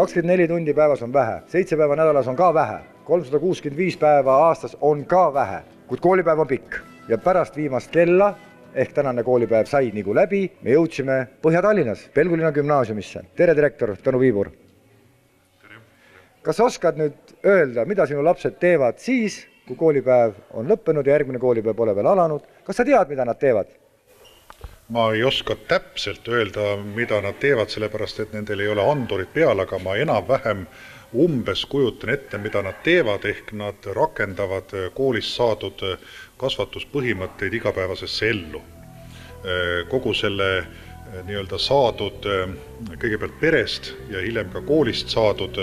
24 tundi päevas on vähe, 7 päeva nädalas on ka vähe, 365 päeva aastas on ka vähe, kuid koolipäev on pikk ja pärast viimast kella ehk tänane koolipäev sai nagu läbi, me jõudsime Põhja-Tallinnas Pelgulinna gümnaasiumisse. Tere, direktor Tõnu Viibur! Kas oskad nüüd öelda, mida sinu lapsed teevad siis, kui koolipäev on lõppenud ja järgmine koolipäev pole veel alanud? Kas sa tead, mida nad teevad? Ma ei oska täpselt öelda, mida nad teevad, sellepärast et nendel ei ole andurid peal, aga ma enam-vähem umbes kujutan ette, mida nad teevad, ehk nad rakendavad koolis saadud kasvatuspõhimõtteid igapäevasesse ellu. Kogu selle nii-öelda saadud kõigepealt perest ja hiljem ka koolist saadud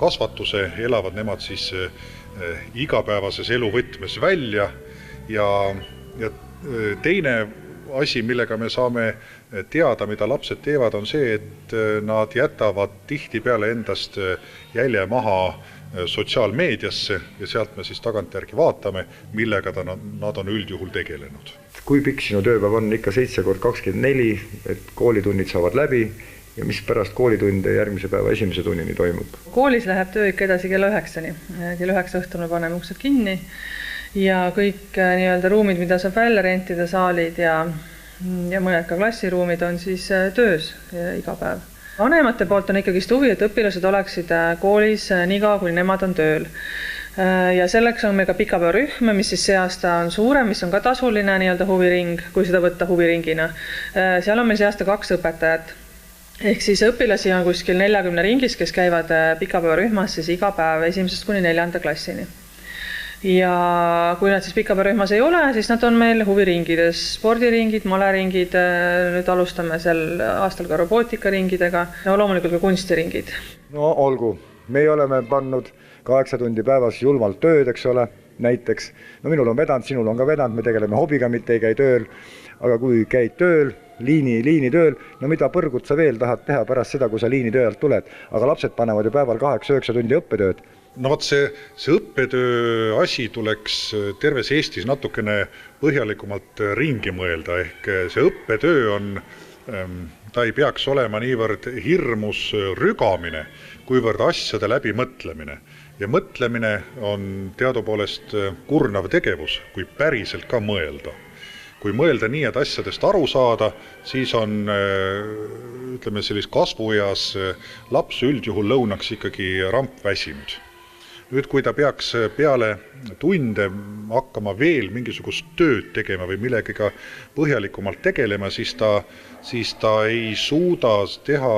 kasvatuse elavad nemad siis igapäevases eluvõtmes välja ja teine asi, millega me saame teada, mida lapsed teevad, on see, et nad jätavad tihti peale endast jälje maha sotsiaalmeediasse ja sealt me siis tagantjärgi vaatame, millega nad on üldjuhul tegelenud. Kui pikk sinu tööpäev on? Ikka 7x24, et koolitunnid saavad läbi ja mis pärast koolitunde järgmise päeva esimese tunnini toimub? Koolis läheb töö ikka edasi kella 9-ni. Kella 9 õhtul me paneme uksed kinni ja kõik nii-öelda ruumid, mida saab välja rentida, saalid ja mõned ka klassiruumid on siis töös iga päev. Vanemate poolt on ikkagi huvi, et õpilased oleksid koolis nii kaua, kuni nemad on tööl. Ja selleks on meil ka pikapäevarühm, mis siis see aasta on suurem, mis on ka tasuline nii-öelda huviring, kui seda võtta huviringina. Seal on meil see aasta 2 õpetajat. Ehk siis õpilasi on kuskil 40 ringis, kes käivad pikapäevarühmas siis iga päev 1. kuni 4. klassini. Ja kui nad siis pikapäevarühmas ei ole, siis nad on meil huviringides, spordiringid, maleringid, nüüd alustame sel aastal ka robootikaringidega, loomulikult ka kunstiringid. No olgu, me oleme pannud 8 tundi päevas julmalt tööd, eks ole, näiteks. No minul on vedanud, sinul on ka vedanud, me tegeleme hobiga, mitte ei käi tööl, aga kui käid tööl, liini tööl, no mida põrgut sa veel tahad teha pärast seda, kui sa liini töölt tuled, aga lapsed panevad ju päeval 8-9 tundi õppetööd. No vaat see õppetöö asi tuleks terves Eestis natukene põhjalikumalt ringi mõelda, ehk see õppetöö on, ta ei peaks olema niivõrd hirmus rügamine, kuivõrd asjade läbi mõtlemine. Ja mõtlemine on teadupoolest kurnav tegevus, kui päriselt ka mõelda. Kui mõelda nii, et asjadest aru saada, siis on, ütleme, sellist kasvueas laps üldjuhul lõunaks ikkagi rampväsinud. Nüüd, kui ta peaks peale tunde hakkama veel mingisugust tööd tegema või millegiga põhjalikumalt tegelema, siis ta ei suuda teha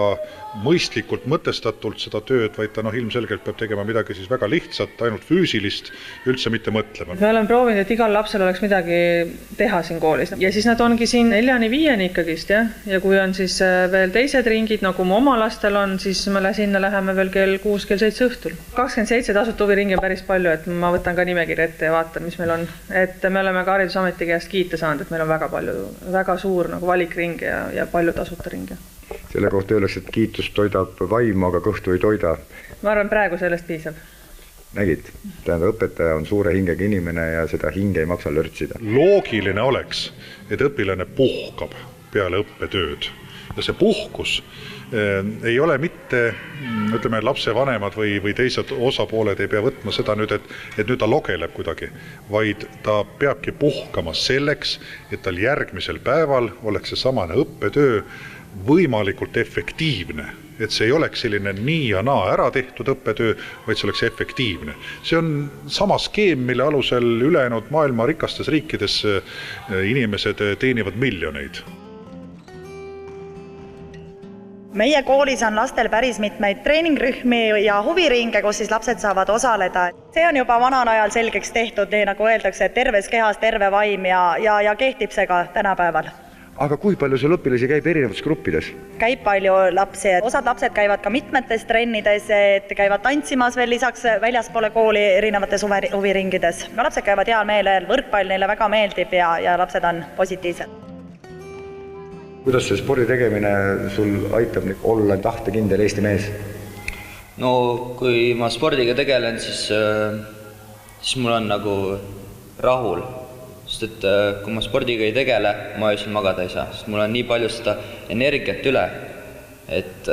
mõistlikult, mõtestatult seda tööd, vaid ta ilmselgelt peab tegema midagi siis väga lihtsat, ainult füüsilist, üldse mitte mõtlema. Me oleme proovinud, et igal lapsel oleks midagi teha siin koolis. Ja siis nad ongi siin 4-5 ikkagist, ja kui on siis veel teised ringid, nagu mu oma lastel on, siis me sinna läheme veel kell 6, kell 7 õhtul. 27 tasuta huviringi on päris palju, et ma võtan ka nimekirja ette ja vaatan, mis meil on. Et me oleme ka Haridusameti käest kiita saanud, et meil on väga palju, väga suur valikring ja palju tasuta ringi. Selle kohta öeldakse, et kiitus toidab vaimu, aga kõhtu ei toida. Ma arvan, praegu sellest piisab. Nägid, tähendab, õpetaja on suure hingega inimene ja seda hinge ei maksa lörtsida. Loogiline oleks, et õpilane puhkab peale õppetööd. Ja see puhkus ei ole mitte, ütleme, lapse vanemad või teised osapooled ei pea võtma seda nüüd, et nüüd ta logeleb kuidagi, vaid ta peabki puhkama selleks, et tal järgmisel päeval oleks see samane õppetöö võimalikult efektiivne, et see ei oleks selline nii ja naa ära tehtud õppetöö, vaid see oleks efektiivne. See on sama skeem, mille alusel ülejäänud maailma rikastes riikides inimesed teenivad miljoneid. Meie koolis on lastel päris mitmeid treeningrühmi ja huviringe, kus siis lapsed saavad osaleda. See on juba vanal ajal selgeks tehtud, nii nagu öeldakse, et terves kehas terve vaim ja kehtib see ka tänapäeval. Aga kui palju sul õpilasi käib erinevates gruppides? Käib palju lapsi. Osad lapsed käivad ka mitmetes trennides, et käivad tantsimas veel lisaks väljaspoole kooli erinevates huviringides. Lapsed käivad heal meelel, võrkpall neile väga meeldib ja lapsed on positiivsed. Kuidas see spordi tegemine sul aitab olla tahtekindel Eesti mees? No kui ma spordiga tegelen, siis mul on nagu rahul. Sest et kui ma spordiga ei tegele, ma öösel magada ei saa. Sest mul on nii palju seda energiat üle, et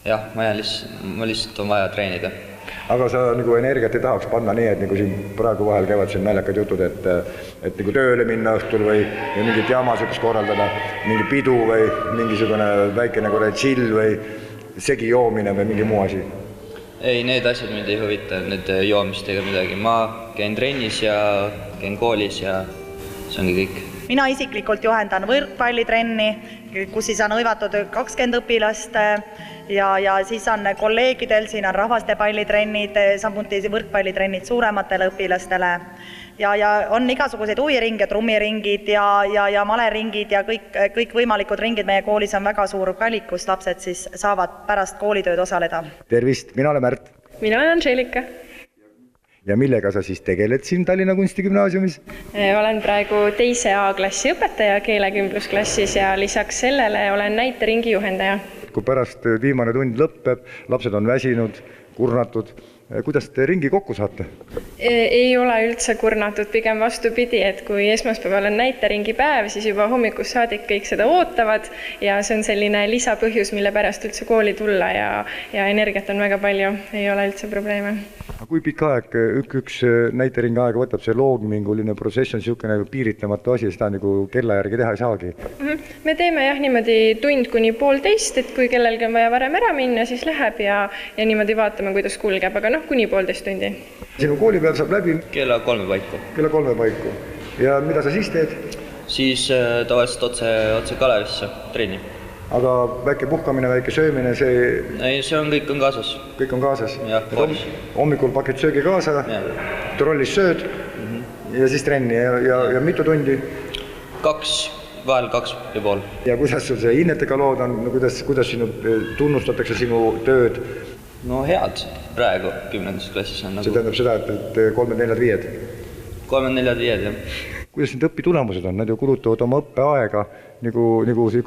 jah, ma lihtsalt on vaja treenida. Aga sa nagu energiat ei tahaks panna nii, et nagu siin praegu vahel käivad siin naljakad jutud, et nagu tööle minna õhtul või mingit jaamasõigus korraldada, mingi pidu või mingisugune väike nagu chill või segi joomine või mingi muu asi? Ei, need asjad mind ei huvita, need joomist ega midagi. Ma käin trennis ja käin koolis ja see ongi kõik. Mina isiklikult juhendan võrkpallitrenni, kus siis on hõivatud 20 õpilast ja siis on kolleegidel, siin on rahvastepallitrennid, samuti võrkpallitrennid suurematele õpilastele ja on igasuguseid huviringe, trummiringid ja maleringid ja kõik võimalikud ringid. Meie koolis on väga suur valik, kus lapsed siis saavad pärast koolitööd osaleda. Tervist, mina olen Märt. Mina olen Angelika. Ja millega sa siis tegeled siin Tallinna Kunstigümnaasiumis? Olen praegu 2. A-klassi õpetaja keelekümblusklassis ja lisaks sellele olen näiteringi juhendaja. Kui pärast viimane tund lõppeb, lapsed on väsinud, kurnatud, kuidas te ringi kokku saate? Ei ole üldse kurnatud, pigem vastupidi, et kui esmaspäeval on näiteringi päev, siis juba hommikus saadik kõik seda ootavad ja see on selline lisapõhjus, mille pärast üldse kooli tulla ja energiat on väga palju, ei ole üldse probleeme. Kui pikk aeg üks näiteringi aega võtab see loominguline protsess on niisugune piiritamatu asi, seda nagu kella järgi teha ei saagi? Me teeme jah niimoodi tund kuni 1,5, et kui kellelgi on vaja varem ära minna, siis läheb ja niimoodi vaatame, kuidas kulgeb, aga kuni 1,5 tundi. Sinu koolipäev saab läbi? Kella 3 paiku. Kella 3 paiku. Ja mida sa siis teed? Siis tavaliselt otse Kalevisse trenni. Aga väike puhkamine, väike söömine, see... Ei, see on kõik on kaasas. Kõik on kaasas? Jah, koolis. Hommikul pakid söögi kaasa, trollis sööd ja siis trenni ja mitu tundi? 2, vahel 2,5. Ja kuidas sul see hinnetega lood on, kuidas sinu tunnustatakse sinu tööd? No head praegu 10. klassis on nagu... See tähendab seda, et 3, 4, 5? 3, 4, 5, jah. Kuidas need õpitulemused on? Nad ju kulutavad oma õppeaega nagu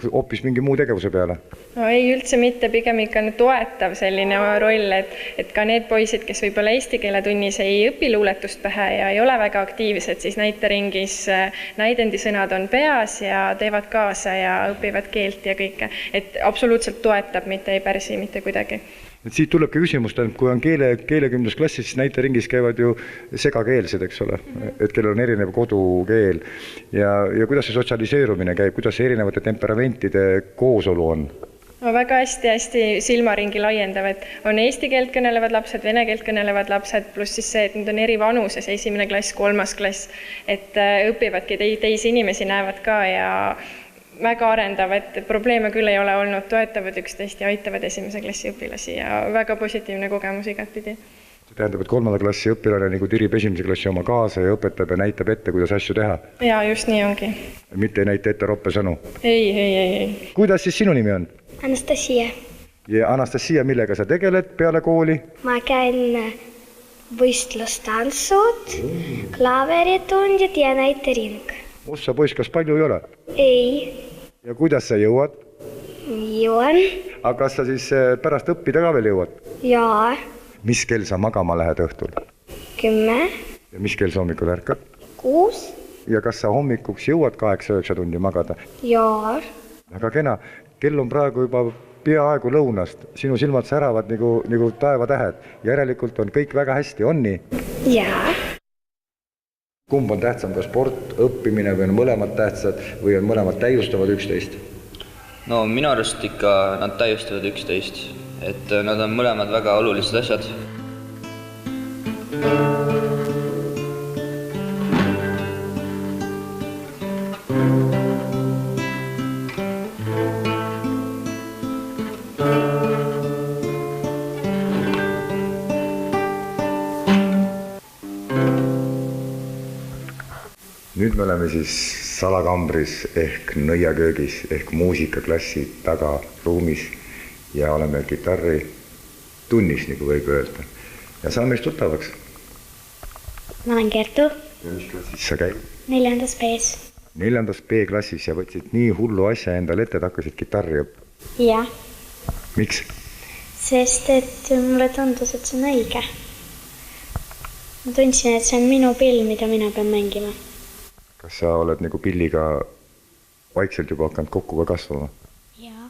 hoopis mingi muu tegevuse peale? No ei üldse mitte, pigem ikka toetav selline roll, et ka need poisid, kes võib-olla eesti keele tunnis ei õpi luuletust pähe ja ei ole väga aktiivsed, siis näiteringis näidendisõnad on peas ja teevad kaasa ja õpivad keelt ja kõike. Et absoluutselt toetab, mitte ei pärsi mitte kuidagi. Et siit tulebki küsimus, kui on keelekümblusklassis, siis näiteringis käivad ju segakeelsed, eks ole, et kellel on erinev kodukeel ja kuidas see sotsialiseerumine käib, kuidas see erinevate temperamentide koosolu on? No väga hästi silmaringi laiendav, et on eesti keelt kõnelevad lapsed, vene keelt kõnelevad lapsed, pluss siis see, et need on eri vanuses, 1. klass, 3. klass, et õpivadki teisi inimesi, näevad ka ja väga arendav, et probleeme küll ei ole olnud, toetavad üksteist ja aitavad 1. klassi õpilasi ja väga positiivne kogemus igatpidi. See tähendab, et 3. klassi õpilane nagu tirib 1. klassi oma kaasa ja õpetab ja näitab ette, kuidas asju teha? Jaa, just nii ongi. Mitte ei näita ette roppe sõnu? Ei. Kuidas siis sinu nimi on? Anastasia. Ja Anastasia, millega sa tegeled peale kooli? Ma käin võistlustantsud, klaveritundid ja näitering. Ossa poiss, kas palju ei ole? Ei. Ja kuidas sa jõuad? Jõuan. Aga kas sa siis pärast õppida ka veel jõuad? Jaa. Mis kell sa magama lähed õhtul? 10. Ja mis kell sa hommikul ärkad? 6. Ja kas sa hommikuks jõuad 8-9 tundi magada? Jaa. Aga kena, kell on praegu juba peaaegu lõunast. Sinu silmad säravad nagu taevatähed. Järelikult on kõik väga hästi, on nii? Jaa. Kumb on tähtsam, ka sport, õppimine või on mõlemad tähtsad või on mõlemad täiustavad üksteist? No minu arust ikka nad täiustavad üksteist, et nad on mõlemad väga olulised asjad. Nüüd me oleme siis salakambris ehk nõiaköögis ehk muusikaklassi taga ruumis ja oleme kitarri tunnis, nagu võib öelda. Ja saame meist tuttavaks. Ma olen Kertu. Ja mis klassis sa käid? 4. B-s. 4. B-klassis ja võtsid nii hullu asja endale ette, et hakkasid kitarri õppima. Jah. Miks? Sest et mulle tundus, et see on õige. Ma tundsin, et see on minu pill, mida mina pean mängima. Kas sa oled nagu pilliga vaikselt juba hakanud kokku ka kasvama? Jaa.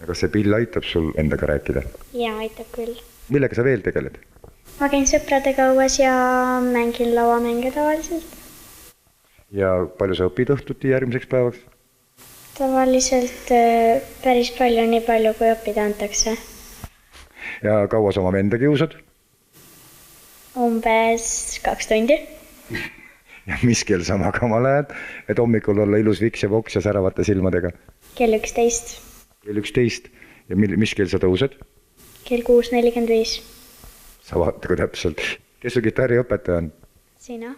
kas see pill aitab sul endaga rääkida? Jaa, aitab küll. Millega sa veel tegeled? Ma käin sõpradega õues ja mängin lauamänge tavaliselt. Ja palju sa õpid õhtuti järgmiseks päevaks? Tavaliselt päris palju, nii palju kui õppida antakse. Ja kaua sa oma venda kiusad? Umbes 2 tundi. Ja mis kell sa magama lähed, et hommikul olla ilus viks ja voks ja säravate silmadega? Kell 11. Kell 11. Ja mis kell sa tõused? Kell 6:45. Sa vaata kui täpselt. Kes su kitarriõpetaja on? Sina.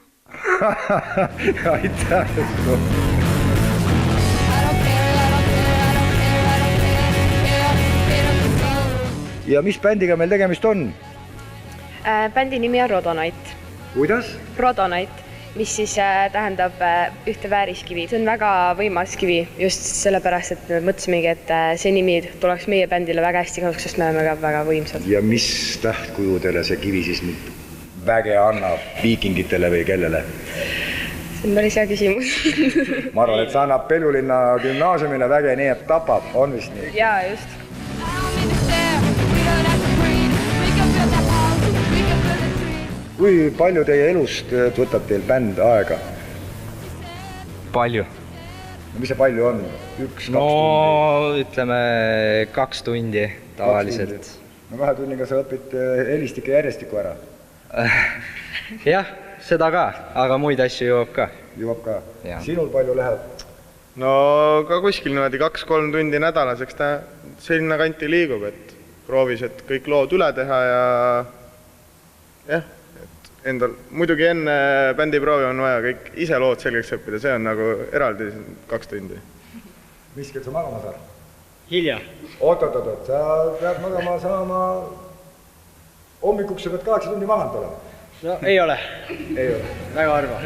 Aitäh! Ja mis bändiga meil tegemist on? Bändi nimi on Rodonite. Kuidas? Rodonite, mis siis tähendab ühte vääriskivi. See on väga võimas kivi, just sellepärast, et me mõtlesimegi, et see nimi tuleks meie bändile väga hästi kasuks, sest me oleme väga võimsad. Ja mis tähtkujudele see kivi siis nüüd väge annab? Viikingitele või kellele? See on päris hea küsimus. Ma arvan, et see annab Peljulinna gümnaasiumile väge, nii et tapab, on vist nii? Jaa, just. Kui palju teie elust võtab teil bänd aega? Palju. Mis see palju on? 1-2 tundi? Ütleme 2 tundi tavaliselt. No 2 tunniga sa õpid helistike järjestikku ära? Jah, seda ka, aga muid asju jõuab ka. Jõuab ka? Sinul palju läheb? No ka kuskil niimoodi 2-3 tundi nädalas, eks ta selline kanti liigub, et proovis, et kõik lood üle teha ja jah, endal, muidugi enne bändiproovi on vaja kõik ise lood selgeks õppida, see on nagu eraldi 2 tundi. Mis kell sa magama saad? Hilja. Oot, sa pead magama saama, hommikuks sa pead 8 tundi maganud olema. No ei ole. Ei ole. Väga harva.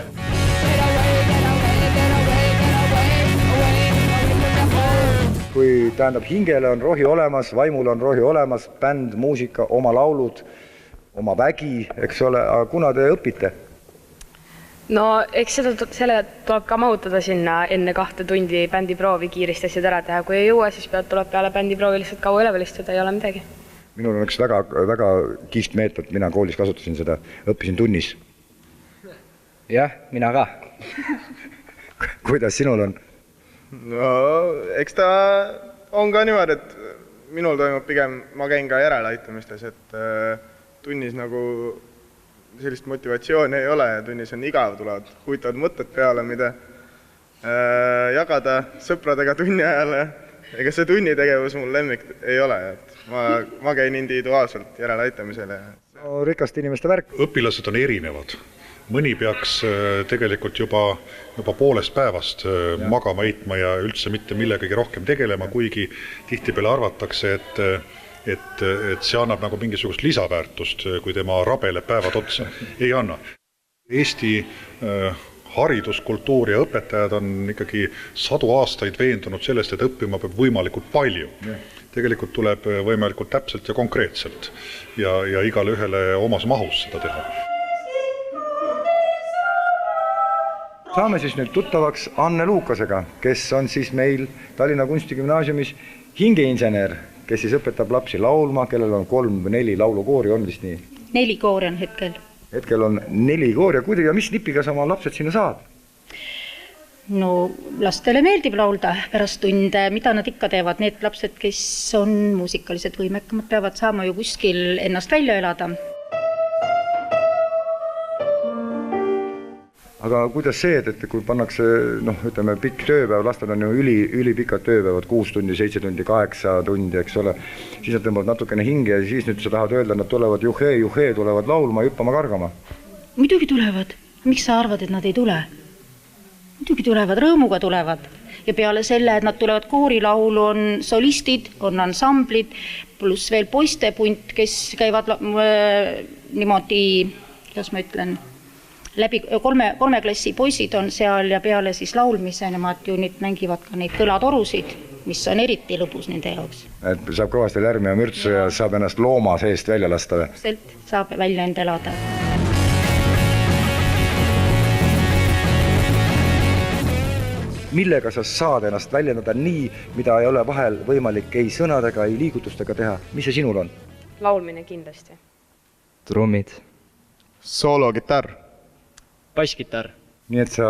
Kui tähendab, hingele on rohi olemas, vaimul on rohi olemas, bänd, muusika, oma laulud, oma vägi, eks ole, aga kuna te õpite? No eks selle tuleb ka mahutada sinna enne 2 tundi bändiproovi kiiresti asjad ära teha. Kui ei jõua, siis tuleb peale bändiproovi lihtsalt kaua üleval istuda, ei ole midagi. Minul on üks väga kihvt meetod, mina koolis kasutasin seda, õppisin tunnis. Jah, mina ka. Kuidas sinul on? No eks ta on ka niimoodi, et minul toimub pigem, ma käin ka järeleaitamistes, et tunnis nagu sellist motivatsiooni ei ole ja tunnis on igav, tulevad huvitavad mõtted peale, mida jagada sõpradega tunni ajale. Ega see tunnitegevus mul lemmik ei ole, et ma käin individuaalselt järeleaitamisele. No, rikaste inimeste värk. Õpilased on erinevad. Mõni peaks tegelikult juba poolest päevast magama heitma ja üldse mitte millegagi rohkem tegelema, kuigi tihtipeale arvatakse, et see annab nagu mingisugust lisaväärtust, kui tema rabeleb päevad otsa. Ei anna. Eesti hariduskultuur ja õpetajad on ikkagi 100 aastaid veendunud sellest, et õppima peab võimalikult palju. Tegelikult tuleb võimalikult täpselt ja konkreetselt ja igale ühele omas mahus seda teha. Saame siis nüüd tuttavaks Anne Luukasega, kes on siis meil Tallinna Kunstigümnaasiumis hingeinsener, kes siis õpetab lapsi laulma, kellel on 3 või 4 laulukoori, on vist nii? 4 koori on hetkel. Hetkel on 4 koori ja kuidagi, mis nipiga sa oma lapsed sinna saad? No lastele meeldib laulda pärast tunde, mida nad ikka teevad. Need lapsed, kes on muusikalised võimekamad, peavad saama ju kuskil ennast välja elada. Aga kuidas see, et kui pannakse, ütleme, pikk tööpäev, lastel on ju ülipikad tööpäevad, 6 tundi, 7 tundi, 8 tundi, eks ole, siis nad tõmbavad natukene hinge ja siis nüüd sa tahad öelda, nad tulevad juhee, tulevad laulma, hüppama, kargama. Muidugi tulevad. Miks sa arvad, et nad ei tule? Muidugi tulevad, rõõmuga tulevad. Ja peale selle, et nad tulevad koorilaulu, on solistid, on ansamblid, pluss veel poistepunt, kes käivad niimoodi, kuidas ma ütlen, läbi 3 klassi poisid on seal ja peale siis laulmise nemad ju nüüd mängivad ka neid kõlatorusid, mis on eriti lõbus nende jaoks. Et saab kõvasti lärmi ja mürtsu ja saab ennast looma seest välja lasta või? Saab välja enda elada. millega sa saad ennast väljendada nii, mida ei ole vahel võimalik ei sõnadega, ei liigutustega teha. Mis see sinul on? Laulmine kindlasti. Trummid. Soolokitarr. Basskitarr. Nii et sa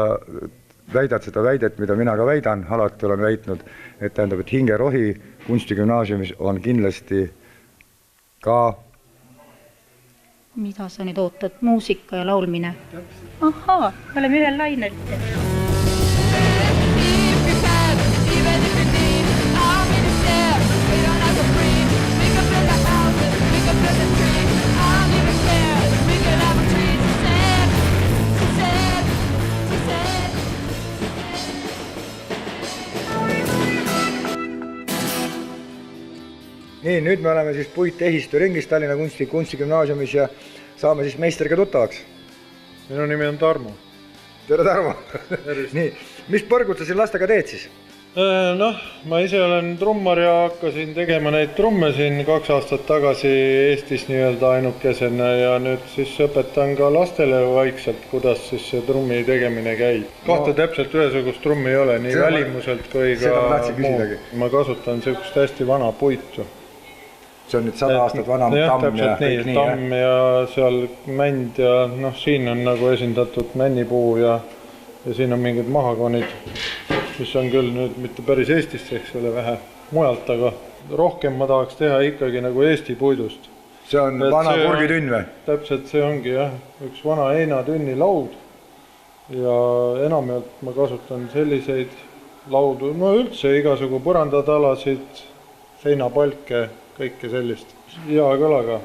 väidad seda väidet, mida mina ka väidan, alati olen väitnud, et tähendab, et hingerohi kunstigümnaasiumis on kindlasti ka... Mida sa nüüd ootad? Muusika ja laulmine? Ahaa, oleme ühel lainel. Nii, nüüd me oleme siis puitehisturingis Tallinna kunstigümnaasiumis ja saame siis meistriga tuttavaks. Minu nimi on Tarmo. Tere, Tarmo! Nii, mis põrgud sa siin lastega teed siis? Ma ise olen trummar ja hakkasin tegema neid trumme siin 2 aastat tagasi Eestis nii-öelda ainukesena ja nüüd siis õpetan ka lastele vaikselt, kuidas siis see trummi tegemine käib. Kahte täpselt ühesugust trummi ei ole, nii välimuselt kui ka muu. Ma kasutan sellist hästi vana puitu. See on nüüd 100 aastat vana tamm ja kõik nii. Tamm ja seal mänd ja siin on nagu esindatud männipuu ja siin on mingid mahakonid, mis on küll nüüd mitte päris Eestist, eks ole, vähe mujalt, aga rohkem ma tahaks teha ikkagi nagu Eesti puidust. See on vana kurgitünn või? Täpselt see ongi jah, üks vana heinatünni laud ja enamjaolt ma kasutan selliseid laudu, üldse igasugu põrandatalasid, seinapalke, kõike sellist. Hea kõlaga.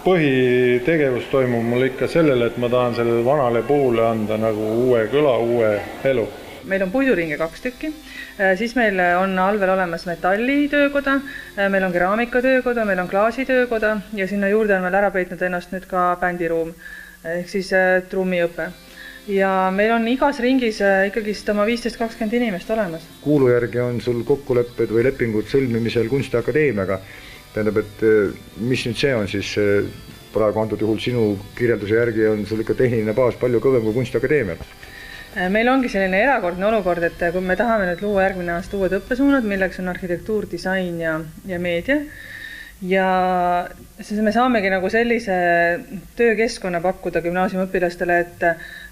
Põhitegevus toimub mul ikka sellele, et ma tahan sellele vanale puule anda nagu uue kõla, uue elu. Meil on puiduringe 2 tükki, siis meil on all veel olemas metallitöökoda, meil on keraamikatöökoda, meil on klaasitöökoda ja sinna juurde on veel ära peitnud ennast nüüd ka bändiruum, ehk siis trummiõpe. Ja meil on igas ringis ikkagist oma 15-20 inimest olemas. Kuulu järgi on sul kokkulepped või lepingud sõlmimisel Kunstiakadeemiaga. Tähendab, et mis nüüd see on siis praegu antud juhul sinu kirjelduse järgi on sul ikka tehniline baas palju kõvem kui Kunstiakadeemial? Meil ongi selline erakordne olukord, et kui me tahame nüüd luua järgmine aasta uued õppesuunad, milleks on arhitektuur, disain ja meedia, ja siis me saamegi nagu sellise töökeskkonna pakkuda gümnaasiumiõpilastele, et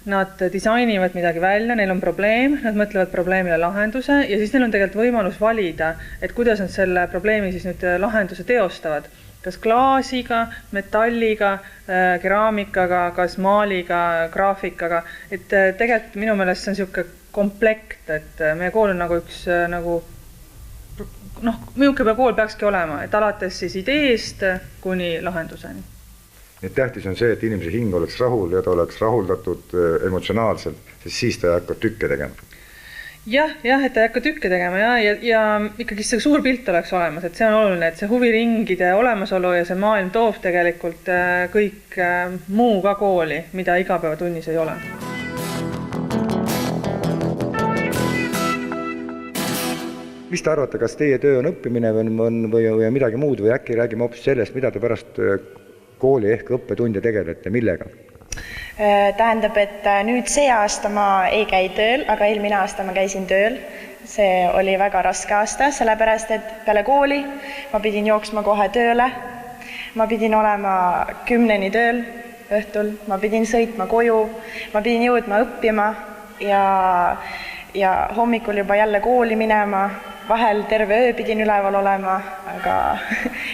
nad disainivad midagi välja, neil on probleem, nad mõtlevad probleemile lahenduse ja siis neil on tegelikult võimalus valida, et kuidas nad selle probleemi siis nüüd lahenduse teostavad. Kas klaasiga, metalliga, keraamikaga, kas maaliga, graafikaga. Et tegelikult minu meelest see on niisugune komplekt, et meie kool on nagu üks niisugune kool peakski olema, et alates siis ideest kuni lahenduseni. Nii tähtis on see, et inimese hing oleks rahul ja ta oleks rahuldatud emotsionaalselt, sest siis ta ei hakka tükke tegema. Jah, et ta ei hakka tükke tegema ja ikkagi see suur pilt oleks olemas, et see on oluline, et see huviringide olemasolu ja see maailm toob tegelikult kõik muu ka kooli, mida igapäevatunnis ei ole. Mis te arvate, kas teie töö on õppimine või midagi muud või äkki räägime hoopis sellest, mida te pärast kooli ehk õppetunde tegelete, millega? Tähendab, et nüüd see aasta ma ei käi tööl, aga eelmine aasta ma käisin tööl. See oli väga raske aasta, sellepärast, et peale kooli ma pidin jooksma kohe tööle. Ma pidin olema 10 tööl õhtul, ma pidin sõitma koju, ma pidin jõudma õppima ja hommikul juba jälle kooli minema. Vahel terve öö pidin üleval olema,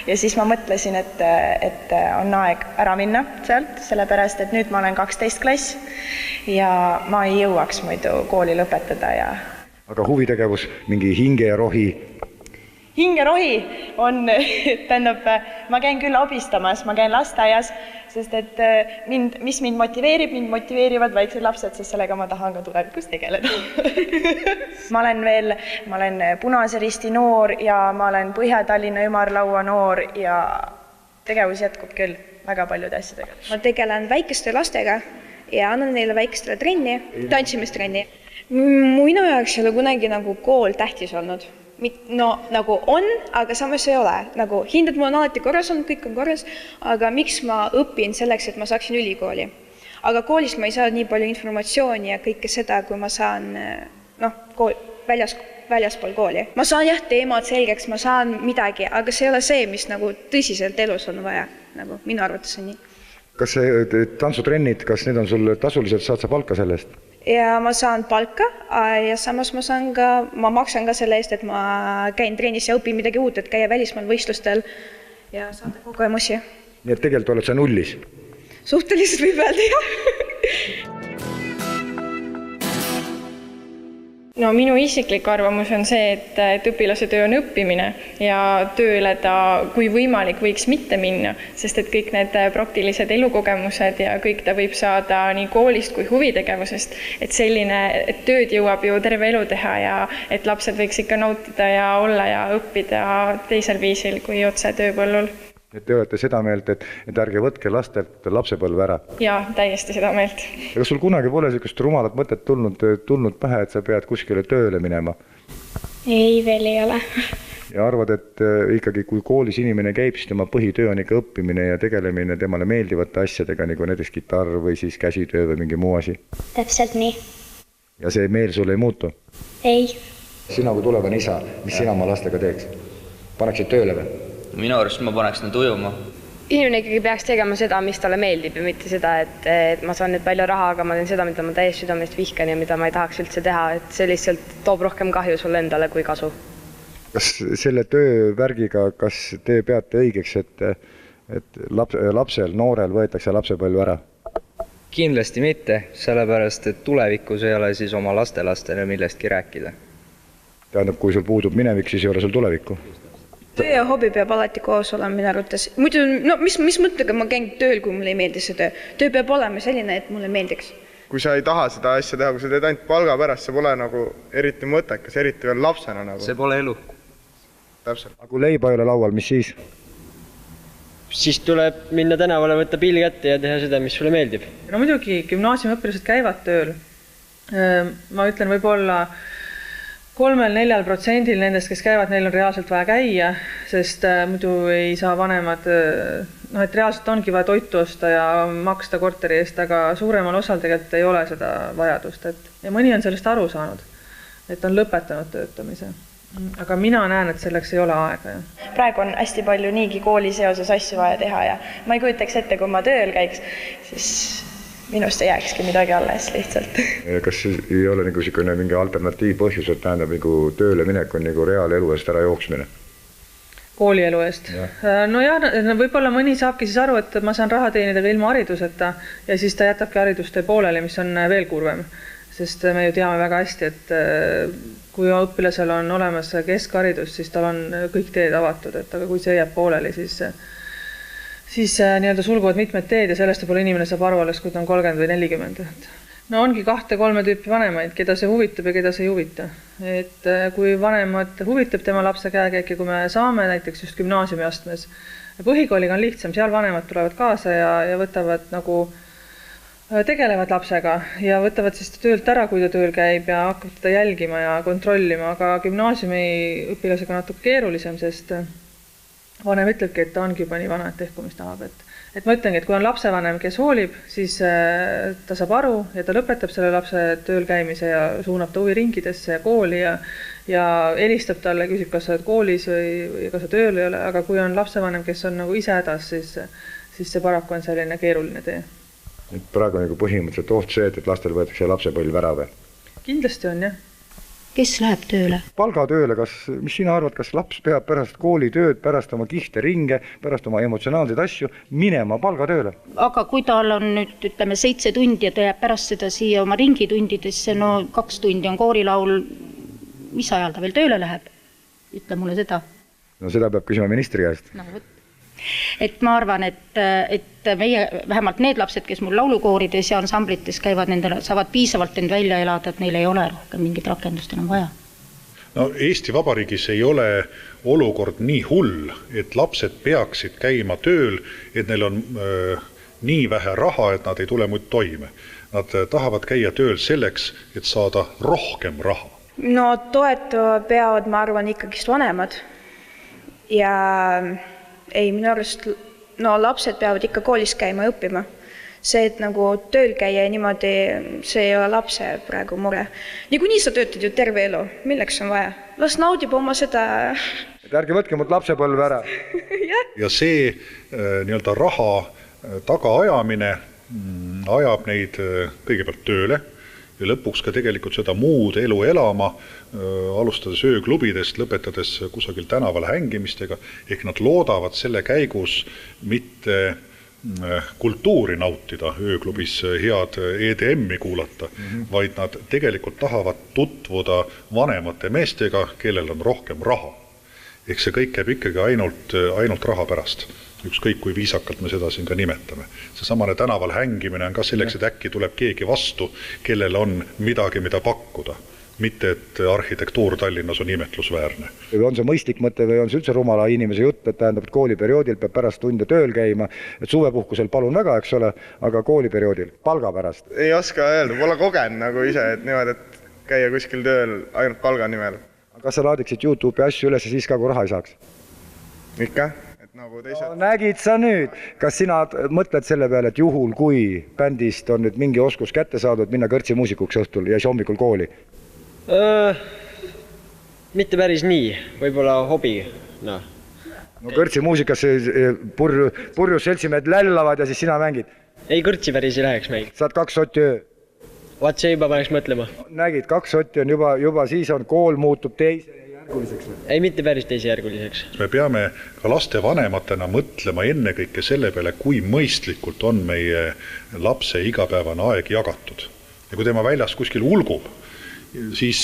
ja siis ma mõtlesin, et on aeg ära minna sealt, sellepärast, et nüüd ma olen 12 klass ja ma ei jõuaks muidu kooli lõpetada. Aga huvitegevus, mingi hingerohi? Hingerohi on, tähendab, ma käin küll abistamas, ma käin lasteaias, sest et mis mind motiveerivad väiksed lapsed, sest sellega ma tahan ka tulevikus tegeleda. Ma olen Punase Risti noor ja ma olen Põhja-Tallinna ümarlaua noor ja tegevus jätkub küll väga paljude asjadega. Ma tegelen väikeste lastega ja annan neile väikestele trenni, tantsimistrenni. Minu jaoks ei ole kunagi nagu kool tähtis olnud. Nagu on, aga samas ei ole. Nagu hinded mul on alati korras olnud, kõik on korras, aga miks ma õpin selleks, et ma saaksin ülikooli? Aga koolist ma ei saa nii palju informatsiooni ja kõike seda, kui ma saan väljaspool kooli. Ma saan jah teemad selgeks, ma saan midagi, aga see ei ole see, mis nagu tõsiselt elus on vaja, nagu minu arvates on nii. Kas see tantsutrennid, kas need on sul tasuliselt, saad sa palka sellest? Ja ma saan palka ja samas ma maksan ka selle eest, et ma käin trennis ja õpin midagi uut, et käia välismaal võistlustel ja saada kogemusi. Nii et tegelikult oled sa nullis? Suhteliselt võib öelda, jah. No minu isiklik arvamus on see, et õpilase töö on õppimine ja tööle ta, kui võimalik, võiks mitte minna, sest et kõik need praktilised elukogemused ja kõik ta võib saada nii koolist kui huvitegevusest, et tööd jõuab ju terve elu teha ja et lapsed võiks ikka nautida ja olla ja õppida teisel viisil kui otse tööpõllul. Et te olete seda meelt, et ärge võtke lastelt lapsepõlve ära? Jaa, täiesti seda meelt. Kas sul kunagi pole sellist rumalat mõtet tulnud pähe, et sa pead kuskile tööle minema? Ei, veel ei ole. Ja arvad, et ikkagi kui koolis inimene käib, siis tema põhitöö on ikka õppimine ja tegelemine temale meeldivate asjadega, nagu näiteks kitarr või siis käsitöö või mingi muu asi? Täpselt nii. Ja see meel sul ei muutu? Ei. Sina kui tulevane isa, mis sina oma lastega teeks? Paneksid tööle või? Minu arust ma paneks nad ujuma. Inimene ikkagi peaks tegema seda, mis talle meeldib ja mitte seda, et ma saan nüüd palju raha, aga ma teen seda, mida ma täiesti südamest vihkan ja mida ma ei tahaks üldse teha, et see lihtsalt toob rohkem kahju sulle endale kui kasu. Kas selle töövärgiga, kas te peate õigeks, et lapsel, noorel võetakse lapsepõlvu ära? Kindlasti mitte, sellepärast, et tulevikus ei ole siis oma lastelastele millestki rääkida. Tähendab, kui sul puudub minevik, siis ei ole sul tulevikku? Töö ja hobi peab alati koos olema minu arvates. Muidu, mis mõttega ma käin tööl, kui mulle ei meeldi see töö? Töö peab olema selline, et mulle meeldiks. Kui sa ei taha seda asja teha, kui sa teed ainult palga pärast, see pole nagu eriti mõttekas, eriti veel lapsena. Nagu. See pole elu. Täpselt. Aga kui leiba ei ole laual, mis siis? Siis tuleb minna tänavale, võtta pill kätte ja teha seda, mis sulle meeldib. No muidugi gümnaasiumiõpilased käivad tööl. Ma ütlen võib-olla 3–4% nendest, kes käivad, neil on reaalselt vaja käia, sest muidu ei saa vanemad, et reaalselt ongi vaja toitu osta ja maksta korteri eest, aga suuremal osal tegelikult ei ole seda vajadust. Ja mõni on sellest aru saanud, et on lõpetanud töötamise. Aga mina näen, et selleks ei ole aega. Praegu on hästi palju niigi kooli seoses asju vaja teha ja ma ei kujutaks ette, kui ma tööl käiks, siis minust ei jääkski midagi alles lihtsalt. Kas ei ole nagu mingi alternatiivpõhjus, et tähendab tööle minek on reaalelu eest ära jooksmine? Koolielu eest? No jah, võib-olla mõni saabki siis aru, et ma saan raha teenida ka ilma hariduseta ja siis ta jätabki hariduste pooleli, mis on veel kurvem. Sest me ju teame väga hästi, et kui õpilasel on olemas keskharidus, siis tal on kõik teed avatud, aga kui see jääb pooleli, siis nii-öelda sulguvad mitmed teed ja sellest võib-olla inimene saab aru alles, kui ta on 30 või 40. No ongi 2–3 tüüpi vanemaid, keda see huvitab ja keda see ei huvita. Et kui vanemad huvitab tema lapse käekäik ja kui me saame näiteks just gümnaasiumiastmes, põhikooliga on lihtsam, seal vanemad tulevad kaasa ja võtavad tegelevad lapsega ja võtavad siis töölt ära, kui ta tööl käib ja hakkavad teda jälgima ja kontrollima, aga gümnaasiumi õpilasega natuke keerulisem, sest vanem ütlebki, et ta ongi juba nii vana, et tehku, mis tahab. Et ma ütlengi, et kui on lapsevanem, kes hoolib, siis ta saab aru ja ta lõpetab selle lapse tööl käimise ja suunab ta huviringidesse ja kooli ja helistab talle, küsib, kas sa oled koolis või kas sa tööl ei ole, aga kui on lapsevanem, kes on ise hädas, siis see paraku on selline keeruline tee. Praegu on põhimõtteliselt oht see, et lastel võetakse lapsepõlv ära või? Kindlasti on, jah. Kes läheb tööle? Palgatööle, mis sina arvad, kas laps peab pärast koolitööd, pärast oma kihte ringe, pärast oma emotsionaalseid asju minema palgatööle? Aga kui tal on nüüd, 7 tundi ja ta jääb pärast seda siia oma ringitundidesse, 2 tundi on koorilaul, mis ajal ta veel tööle läheb? Ütle mulle seda. No seda peab küsima ministri käest. Et ma arvan, et meie, vähemalt need lapsed, kes mul laulukoorides ja ansamblites käivad, nendele saavad piisavalt end välja elada, et neil ei ole rohkem mingit rakendust enam vaja. No Eesti Vabariigis ei ole olukord nii hull, et lapsed peaksid käima tööl, et neil on nii vähe raha, et nad ei tule muid toime. Nad tahavad käia tööl selleks, et saada rohkem raha. No toetama peavad, ma arvan, ikkagist vanemad ja ei, minu arust lapsed peavad ikka koolis käima ja õppima, see, et nagu tööl käia niimoodi, see ei ole lapse praegu mure. Niikuinii sa töötad ju terve elu, milleks on vaja? Las naudib oma seda... Ärge võtke mult lapsepõlve ära. Ja see nii-öelda raha tagaajamine ajab neid kõigepealt tööle ja lõpuks ka tegelikult seda muud elu elama, alustades ööklubidest, lõpetades kusagil tänaval hängimistega, ehk nad loodavad selle käigus mitte kultuuri nautida, ööklubis head EDM-i kuulata, vaid nad tegelikult tahavad tutvuda vanemate meestega, kellel on rohkem raha. Ehk see kõik käib ikkagi ainult raha pärast. Ükskõik kui viisakalt me seda siin ka nimetame. See samane tänaval hängimine on ka selleks, et äkki tuleb keegi vastu, kellel on midagi, mida pakkuda. Mitte, et arhitektuur Tallinnas on imetlusväärne. On see mõistlik mõte või on see üldse rumala inimese jutt, et tähendab, et kooliperioodil peab pärast tunde tööl käima, et suvepuhkusel palun väga, eks ole, aga kooliperioodil palga pärast. Ei oska öelda, pole kogenud nagu ise, et niimoodi, et käia kuskil tööl ainult palga nimel. Kas sa laadiksid YouTube'i asju üles ja siis ka, kui raha ei saaks? Ikka, et nagu teised... No, nägid sa nüüd, kas sina mõtled selle peale, et juhul, kui bändist on nüüd mingi oskus kätte saadud, minna kõrtsimuusikuks õhtul ja siis hommikul kooli? Mitte päris nii, võib-olla hobi. No kõrtsimuusikas purjus seltsimehed lällavad ja siis sina mängid? Ei, kõrtsi päris ei läheks mängid. Saad 2 sotti öö? Vaat see juba paneks mõtlema. Nägid, 2 sotti on juba siis on kool muutub teisejärguliseks. Ei, mitte päris teisejärguliseks. Me peame ka laste vanematena mõtlema ennekõike selle peale, kui mõistlikult on meie lapse igapäevane aeg jagatud. Ja kui tema väljas kuskil ulgub, siis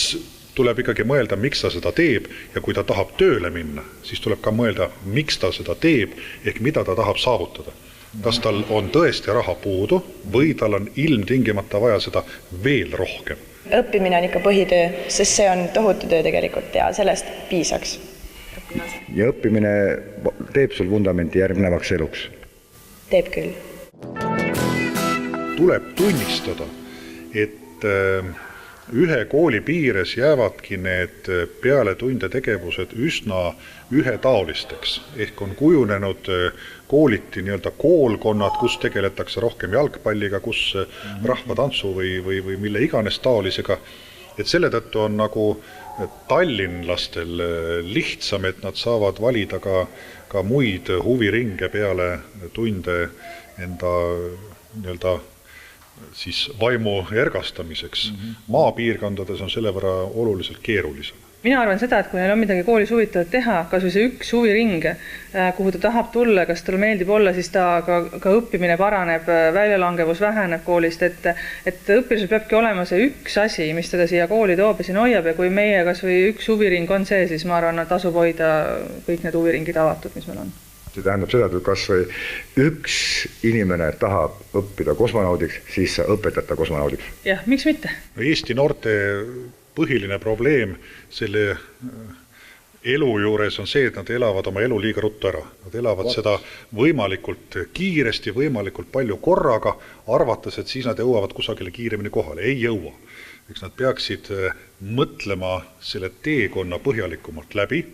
tuleb ikkagi mõelda, miks ta seda teeb ja kui ta tahab tööle minna, siis tuleb ka mõelda, miks ta seda teeb ehk mida ta tahab saavutada. Kas tal on tõesti raha puudu või tal on ilmtingimata vaja seda veel rohkem? Õppimine on ikka põhitöö, sest see on tohutu töö tegelikult ja sellest piisaks. Ja õppimine teeb sul vundamenti järgnevaks eluks? Teeb küll. Tuleb tunnistada, et ühe kooli piires jäävadki need peale tunde tegevused üsna ühetaolisteks. Ehk on kujunenud kooliti nii-öelda koolkonnad, kus tegeletakse rohkem jalgpalliga, kus rahvatantsu või mille iganes taolisega. Et selle tõttu on nagu tallinlastel lihtsam, et nad saavad valida ka muid huviringe peale tunde enda nii-öelda siis vaimu ergastamiseks. Maapiirkondades on selle võrra oluliselt keerulisem. Mina arvan seda, et kui neil on midagi koolis huvitavat teha, kas või see üks huviring, kuhu ta tahab tulla, kas tal meeldib olla, siis ta ka õppimine paraneb, väljalangevus väheneb koolist, et õpilasel peabki olema see üks asi, mis teda siia kooli toob ja siin hoiab ja kui meie kas või üks huviring on see, siis ma arvan, et tasub hoida kõik need huviringid avatud, mis meil on. See tähendab seda, et kas või üks inimene tahab õppida kosmonaudiks, siis sa õpetad ta kosmonaudiks. Jah, miks mitte? Eesti noorte põhiline probleem selle elu juures on see, et nad elavad oma elu liiga ruttu ära. Nad elavad seda võimalikult kiiresti, võimalikult palju korraga, arvates, et siis nad jõuavad kusagile kiiremini kohale. Ei jõua. Eks nad peaksid mõtlema selle teekonna põhjalikumalt läbi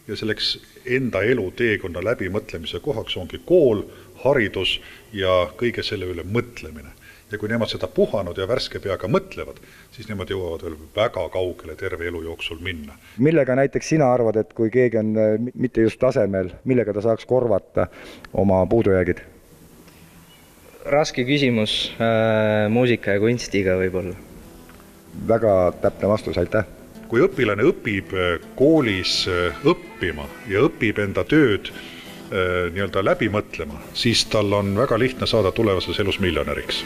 ja selleks enda elu teekonna läbi mõtlemise kohaks ongi kool, haridus ja kõige selle üle mõtlemine. Ja kui nemad seda puhanud ja värske peaga mõtlevad, siis nemad jõuavad veel väga kaugele terve elu jooksul minna. Millega näiteks sina arvad, et kui keegi on mitte just tasemel, millega ta saaks korvata oma puudujäägid? Raske küsimus muusika ja kunstiga võib-olla. Väga täpne vastus, aitäh. Kui õpilane õpib koolis õppima ja õpib enda tööd nii-öelda läbi mõtlema, siis tal on väga lihtne saada tulevases elus miljonäriks.